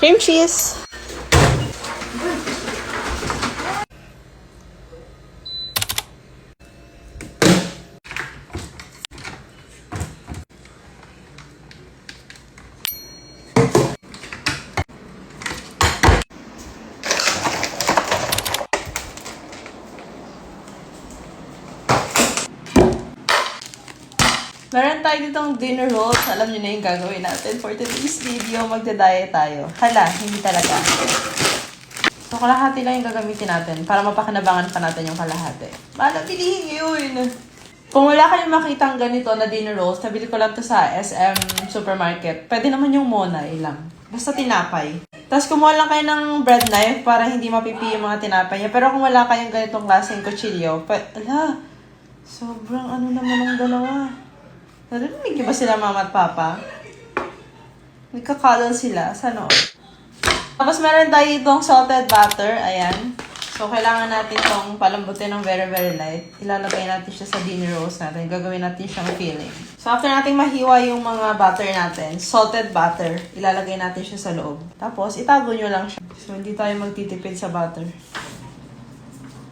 Cream cheese. Meron tayo ditong dinner rolls. Alam niyo na yung gagawin natin for today's video. Magda-diet tayo. Hala, hindi talaga. So, kalahati lang yung gagamitin natin para mapakinabangan pa natin yung kalahati. Bahala, bilihin niyo yun. Kung wala kayong makitang ganito na dinner rolls, nabili ko lang to sa SM Supermarket. Pwede naman yung monay lang. Basta tinapay. Tapos kumuha lang kayo ng bread knife para hindi mapipi yung mga tinapay niya. Pero kung wala kayong ganitong klaseng kutsilyo, ala, sobrang ano naman ng dalawa. Narinig niyo ba sila mama at papa? Nagkakadal sila sa noo. Tapos meron tayo itong salted butter. Ayan. So, kailangan natin itong palambutin ng very, very light. Ilalagay natin siya sa dinner rolls natin. Gagawin natin siyang filling. So, after natin mahiwa yung mga butter natin, salted butter, ilalagay natin siya sa loob. Tapos, itago nyo lang siya. So, hindi tayo magtitipid sa butter.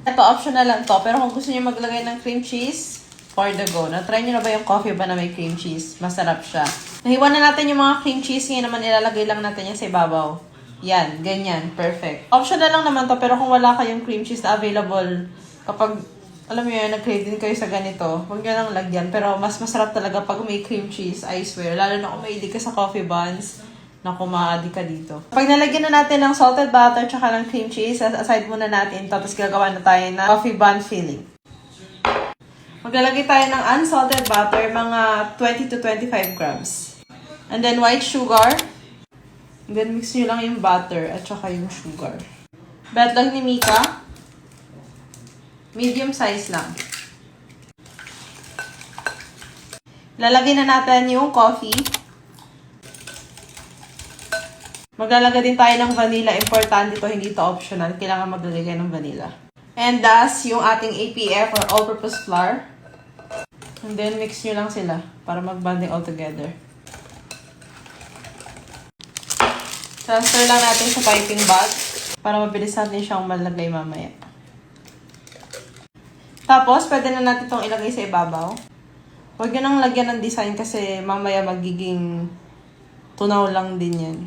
Ito, optional lang to. Pero kung gusto nyo maglagay ng cream cheese, for the go. Na-try nyo na ba yung coffee ba na may cream cheese? Masarap siya. Nahiwa na natin yung mga cream cheese. Ngayon naman ilalagay lang natin yan sa ibabaw. Yan, ganyan. Perfect. Optional lang naman to, pero kung wala kayong cream cheese na available, kapag, alam mo yun, nag-crave din kayo sa ganito, huwag nyo lang lagyan. Pero mas masarap talaga pag may cream cheese, I swear. Lalo na kung mahilig ka sa coffee buns, na kumadi ka dito. Pag nalagyan na natin ng salted butter tsaka ng cream cheese, aside muna natin, tapos gagawa na tayo ng coffee bun filling. Maglalagay tayo ng unsalted butter, mga 20 to 25 grams. And then white sugar. And then mix nyo lang yung butter at saka yung sugar. Betlog ni Mika. Medium size lang. Lalagay na natin yung coffee. Maglalagay din tayo ng vanilla. Importante ito, hindi ito optional. Kailangan maglalagay ng vanilla. And thus, yung ating APF or all-purpose flour. And then, mix nyo lang sila para mag-bonding all together. Transfer lang natin sa piping bag para mabilis natin siyang malagay mamaya. Tapos, pwede na natin itong ilagay sa ibabaw. Huwag nyo nang lagyan ng design kasi mamaya magiging tunaw lang din yan.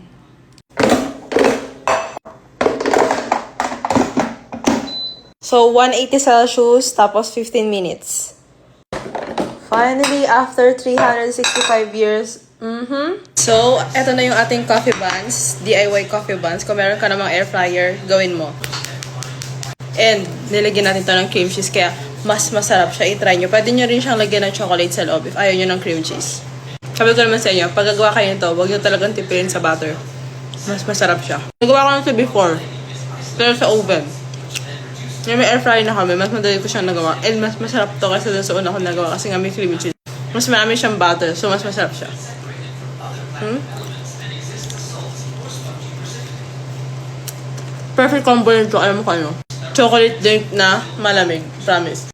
So, 180 Celsius, tapos 15 minutes. Finally, after 365 years, So, eto na yung ating coffee buns, DIY coffee buns. Kung meron ka namang air fryer, gawin mo. And, nilagyan natin ito ng cream cheese, kaya mas masarap siya. I-try nyo. Pwede nyo rin siyang lagyan ng chocolate sa loob if ayaw nyo ng cream cheese. Sabi ko naman sa inyo, pag gagawa kayo nito, huwag nyo talagang tipilin sa butter. Mas masarap siya. Nagawa ko na ito before, pero sa oven. Yung may air fryer na kami, mas madali ko siyang nagawa. And mas masarap to kasi dun sa una ko nagawa kasi nga may cream cheese. Mas marami siyang butter, so mas masarap siya. Perfect combo nito, alam mo kayo. Chocolate drink na malamig, promise.